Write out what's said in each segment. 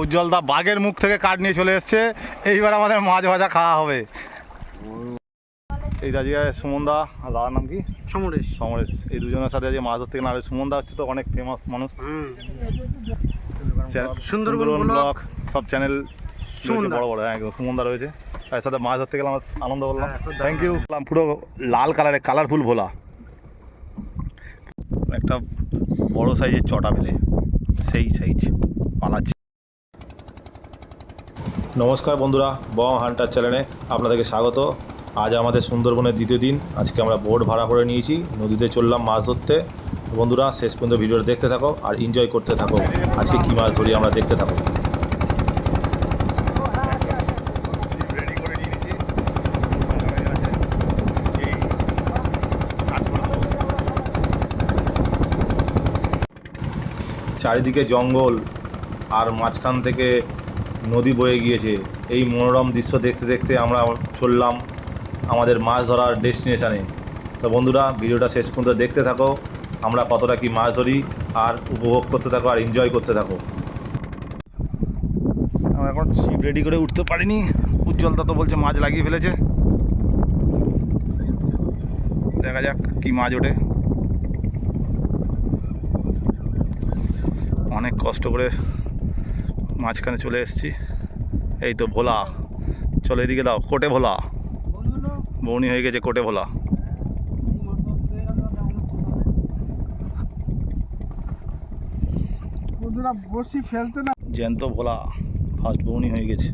উজ্জ্বল দা বাঘের মুখ থেকে কাঠ নিয়ে চলে এসছে। এইবার আমাদের মাছ ভাজা খাওয়া হবে। এই জায়গায় সুমন দা আর দাদার নাম কি? সমরেশ। সমরেশ, এই দুজনের সাথে যে মাছ ধরতে গেলে। আর সুমন দা হচ্ছে তো অনেক ফেমাস মানুষ, সুন্দরবন ব্লগ সব চ্যানেল বড় বড়। হ্যাঁ, সুমন দা রয়েছে, তার সাথে মাছ ধরতে গেলাম, আনন্দ করলাম। Thank you. পুরো লাল কালারের কালারফুল ভোলা, একটা বড় সাইজের চটা বেলে, সেই সাইজ পালাচ্ছে। নমস্কার বন্ধুরা, বং হান্টার চ্যানেলে আপনাদেরকে স্বাগত। আজ আমাদের সুন্দরবনের দ্বিতীয় দিন। আজকে আমরা বোট ভাড়া করে নিয়েছি, নদীতে চললাম মাছ ধরতে। বন্ধুরা শেষ পর্যন্ত ভিডিওটা দেখতে থাকো আর এনজয় করতে থাকো। আজকে কী মাছ ধরি আমরা দেখতে থাকো। চারিদিকে জঙ্গল আর মাঝখান থেকে নদী বয়ে গিয়েছে। এই মনোরম দৃশ্য দেখতে দেখতে আমরা চললাম আমাদের মাছ ধরার ডেস্টিনেশানে। তো বন্ধুরা ভিডিওটা শেষ পর্যন্ত দেখতে থাকো, আমরা কতটা কি মাছ ধরি আর উপভোগ করতে থাকো আর এনজয় করতে থাকো। আমরা এখন ছিপ রেডি করে উঠতে পারিনি, উজ্জ্বলদা তো বলছে মাছ লাগিয়ে ফেলেছে। দেখা যাক কি মাছ ওঠে। অনেক কষ্ট করে মাঝখানে চলে এসেছি। এই তো ভোলা, চলো এদিকে দাও। কোটে ভোলা, বৌনি হয়ে গেছে কোটে ভোলা। জ্যান্ত ভোলা ফার্স্ট বৌনি হয়ে গেছে।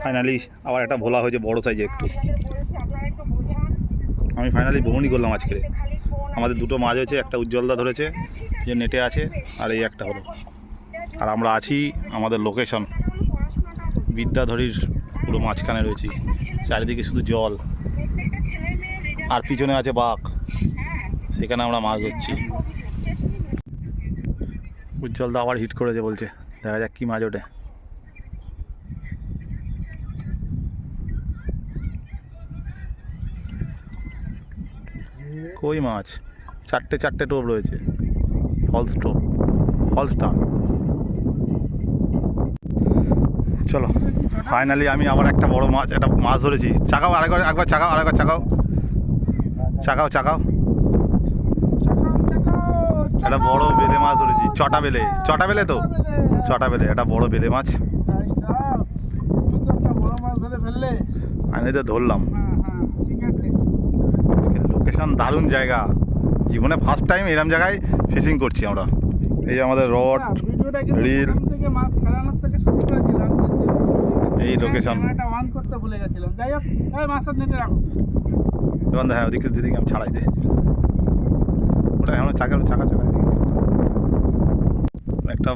ফাইনালি আবার একটা ভোলা হয়েছে বড় সাইজে একটু। আমি ফাইনালি বৌনি করলাম আজকে। আমাদের দুটো মাছ হয়েছে, একটা উজ্জ্বলদা ধরেছে যে নেটে আছে, আর এই একটা হলো। আর আমরা আছি আমাদের লোকেশন বিদ্যাধরীর পুরো মাঝখানে রয়েছি। চারিদিকে শুধু জল আর পিছনে আছে বাঘ, সেখানে আমরা মাছ ধরছি। উজ্জ্বলদা আবার হিট করেছে বলছে, দেখা যাক কি মাছ ওঠে। কই মাছ, চারটে টোপ রয়েছে, ফলস টোপ, ফলস্টার। চলো ফাইনালি আমি আবার একটা বড় মাছ, একটা মাছ ধরেছি। চাকাও একবার চাকাও, আরেকবার চাকাও, চাকাও। একটা বড় বেলে মাছ ধরেছি, চটা বেলে তো, চটা বেলে একটা বড় বেলে মাছ। আমি তো ধরলাম। লোকেশন দারুণ জায়গা, জীবনে ফার্স্ট টাইম এরকম জায়গায় ফিশিং করছি আমরা। এই আমাদের রড রিল, এই লোকেশন। হ্যাঁ ওদিকে দিদিকে আমি ছাড়াই দে, ওটা এখন চাকা একটা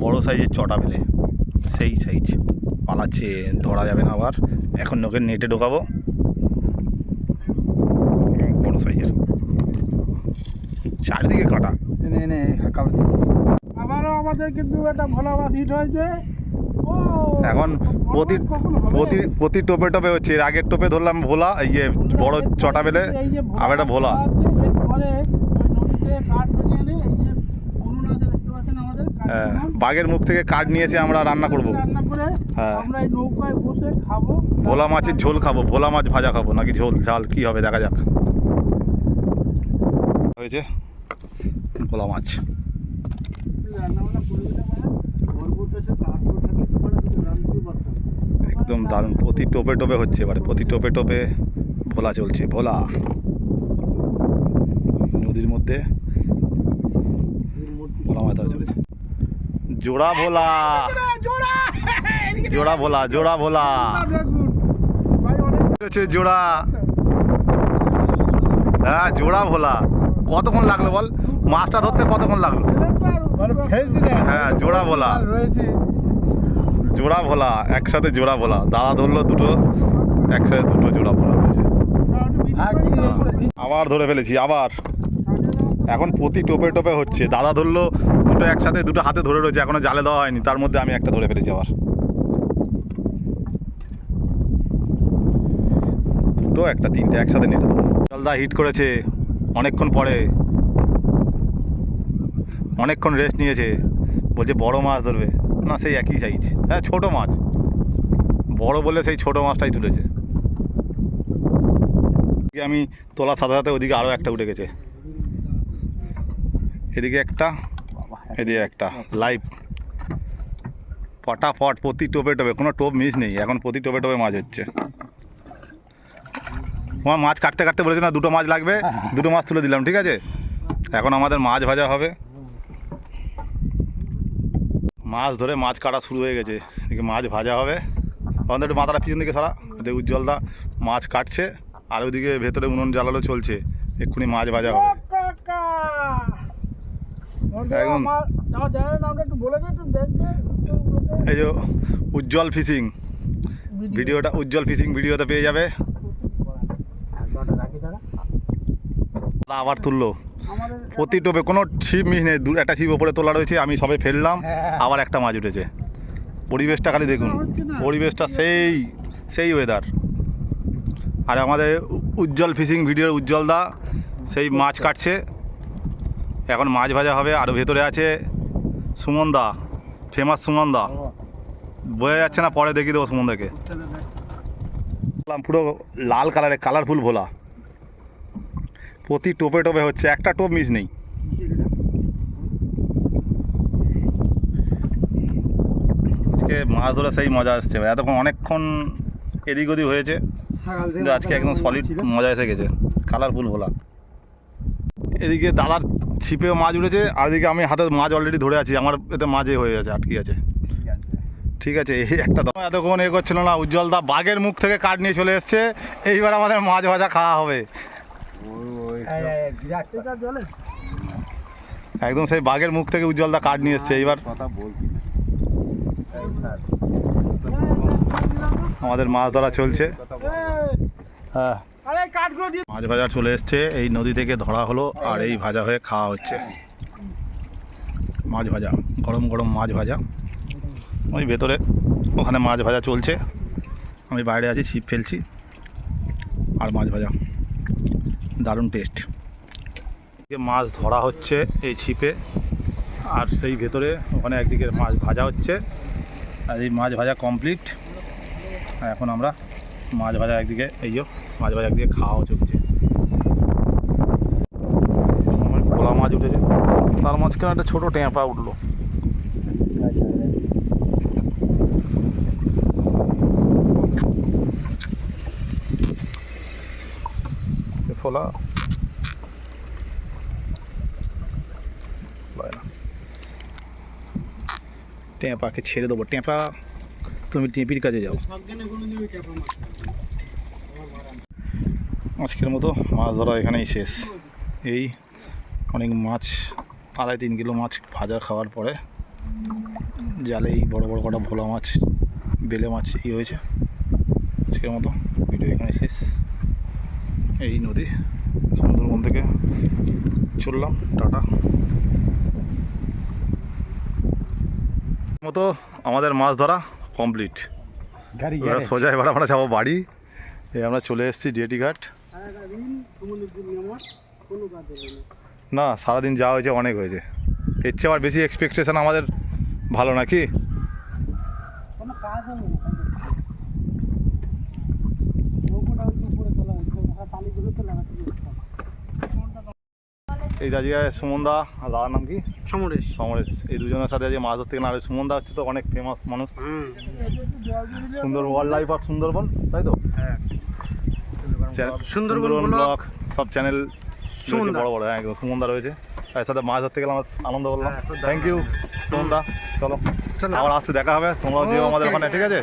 বড় সাইজের চটা বেলে, সেই সাইজ পালাচ্ছে, ধরা যাবে না আবার। এখন ওকে নেটে ঢোকাবো, বড় সাইজের, চারিদিকে কাটা। আবারও আমাদের কিন্তু একটা ভোলা মাছ হিট হয়েছে। এখন প্রতি টোপে টোপে হচ্ছে। এর আগের টোপে ধরলাম ভোলা, ইয়ে বড় চটা বেলে, আর একটা ভোলা। হ্যাঁ, বাঘের মুখ থেকে কাঠ নিয়েছে, আমরা রান্না করবো। হ্যাঁ, ভোলা মাছের ঝোল খাবো, ভোলা মাছ ভাজা খাবো নাকি ঝোল ঝাল কি হবে দেখা যাক। হয়েছে ভোলা মাছ, একদম দারুণ। প্রতি টোপে টোপে হচ্ছে, এবারে প্রতি টোপে টোপে ভোলা চলছে। ভোলা নদীর মধ্যে ভোলা মাছ ধরা চলেছে। জোড়া ভোলা, জোড়া ভোলা, জোড়া ভোলা জোড়া। হ্যাঁ জোড়া ভোলা। কতক্ষণ লাগলো বল মাছটা ধরতে, কতক্ষণ লাগলো? হ্যাঁ জোড়া ভোলা, জোড়া ভোলা একসাথে, জোড়া ভোলা। দাদা ধরলো দুটো একসাথে, দুটো জোড়া ভোলা হয়েছে। আবার ধরে ফেলেছি আবার। এখন প্রতি টোপে টোপে হচ্ছে। দাদা ধরলো দুটো একসাথে, দুটো হাতে ধরে রয়েছে, এখনো জালে দেওয়া হয়নি। তার মধ্যে আমি একটা ধরে ফেলেছি আবার। দুটো একটা তিনটে একসাথে নেটে দেবো। জলদা হিট করেছে অনেকক্ষণ পরে, অনেকক্ষণ রেস্ট নিয়েছে। বলছে বড় মাছ ধরবে, না সেই একই সাইজ, হ্যাঁ ছোট মাছ, বড় বলে সেই ছোট মাছটাই তুলেছে। আমি তোলার সাথে সাথে ওদিকে আরও একটা উঠে গেছে, এদিকে একটা, এদিকে একটা লাইভ ফটাফট প্রতি টোপে টোপে, কোনো টোপ মিস নেই এখন, প্রতি টোপে টোপে মাছ হচ্ছে। তোমার মাছ কাটতে কাটতে বলেছে না দুটো মাছ লাগবে, দুটো মাছ তুলে দিলাম, ঠিক আছে। এখন আমাদের মাছ ভাজা হবে, মাছ ধরে মাছ কাটা শুরু হয়ে গেছে, এদিকে মাছ ভাজা হবে। আমাদের একটু মাথাটা পিছন দিকে সারা, এদিকে উজ্জ্বলদা মাছ কাটছে, আর ওইদিকে ভেতরে উনুন জ্বালানো চলছে, এক্ষুনি মাছ ভাজা হবে। একদম এই যে উজ্জ্বল ফিশিং ভিডিওটা, উজ্জ্বল ফিশিং ভিডিওতে পেয়ে যাবে। আবার তুললো প্রতি টোপে, কোনো ছিপ মিস নেই, একটা ছিপ ওপরে তোলা রয়েছে, আমি সবে ফেললাম, আবার একটা মাছ উঠেছে। পরিবেশটা খালি দেখুন, পরিবেশটা সেই সেই ওয়েদার। আর আমাদের উজ্জ্বল ফিশিং ভিডিওর উজ্জ্বলদা সেই মাছ কাটছে, এখন মাছ ভাজা হবে। আর ভেতরে আছে সুমনদা, ফেমাস সুমনদা, বোঝা যাচ্ছে না, পরে দেখিয়ে দেবো সুমনদাকে। পুরো লাল কালারের কালারফুল ভোলা, প্রতি টোপে টোপে হচ্ছে, একটা টোপ মিস নেই। আজকে মাছ ধরা সেই মজা আসছে, এতক্ষণ অনেকক্ষণ এদিক ওদিক হয়েছে, কিন্তু আজকে একদম সলিড মজা এসে গেছে, কালারফুল ভোলা। এদিকে দাদার ছিপেও মাছ উঠেছে, আর এদিকে আমি হাতে মাছ অলরেডি ধরে আছি, আমার এতে মাঝে হয়ে গেছে, আটকে আছে। ঠিক আছে, এই একটা এতক্ষণ এ করছিল না, উজ্জ্বলদা বাঘের মুখ থেকে কাঠ নিয়ে চলে এসছে, এইবার আমাদের মাছ ভাজা খাওয়া হবে। একদম সেই বাঘের মুখ থেকে উজ্জ্বলদা কাঠ নিয়ে এসছে, এইবার আমাদের মাছ ধরা চলছে। হ্যাঁ, মাছ ভাজা চলে এসছে, এই নদী থেকে ধরা হলো, আর এই ভাজা হয়ে খাওয়া হচ্ছে। মাছ ভাজা, গরম গরম মাছ ভাজা, ওই ভেতরে ওখানে মাছ ভাজা চলছে, আমি বাইরে আছি, ছিপ ফেলছি, আর মাছ ভাজা দারুণ টেস্ট। মাছ ধরা হচ্ছে এই ছিপে, আর সেই ভেতরে ওখানে একদিকে মাছ ভাজা হচ্ছে, আর এই মাছ ভাজা কমপ্লিট। এখন আমরা মাছ ভাজা একদিকে, এই যে মাছ ভাজা একদিকে খাওয়াও চলছে। ভোলা মাছ উঠেছে, তার মাঝখানে একটা ছোটো ট্যাঁপা উঠলো। ফোলা টেঁপাকে ছেড়ে দেবো, টেঁপা তুমি টেঁপির কাছে যাও। আজকের মতো মাছ ধরা এখানেই শেষ। এই অনেক মাছ, 2.5-3 কিলো মাছ ভাজা খাওয়ার পরে জালে এই বড় বড় কটা ভোলা মাছ, বেলে মাছ হয়েছে। আজকের মতো ভিডিও এখানে শেষ। এই নদী সুন্দরবন থেকে চললাম, টাটা। মতো আমাদের মাছ ধরা কমপ্লিট, সোজা এবার আমরা যাবো বাড়ি। এই আমরা চলে এসেছি ডিএটি ঘাট। না, সারাদিন যা হয়েছে অনেক হয়েছে, এর চেয়ে আবার বেশি এক্সপেকটেশন আমাদের ভালো নাকি। এই জায়গায় সুমনদা, আর দাদার নাম কি? সমরেশ। সমরেশ, এই দুজনের সাথে যে মাছ ধরতে গেলে, আর সুমনদা হচ্ছে তো অনেক ফেমাস মানুষ, সুন্দর ওয়াইল্ড লাইফ অফ সুন্দরবন, তাই তো? সুন্দরবন ব্লগ সব চ্যানেল বড় বড়, হ্যাঁ একদম সুমনদা রয়েছে, তার সাথে মাছ ধরতে গেলে আমার আনন্দ করলাম। থ্যাংক ইউ সুমনদা, চলো আবার আসতে দেখা হবে, তোমরাও যেও আমাদের ওখানে, ঠিক আছে?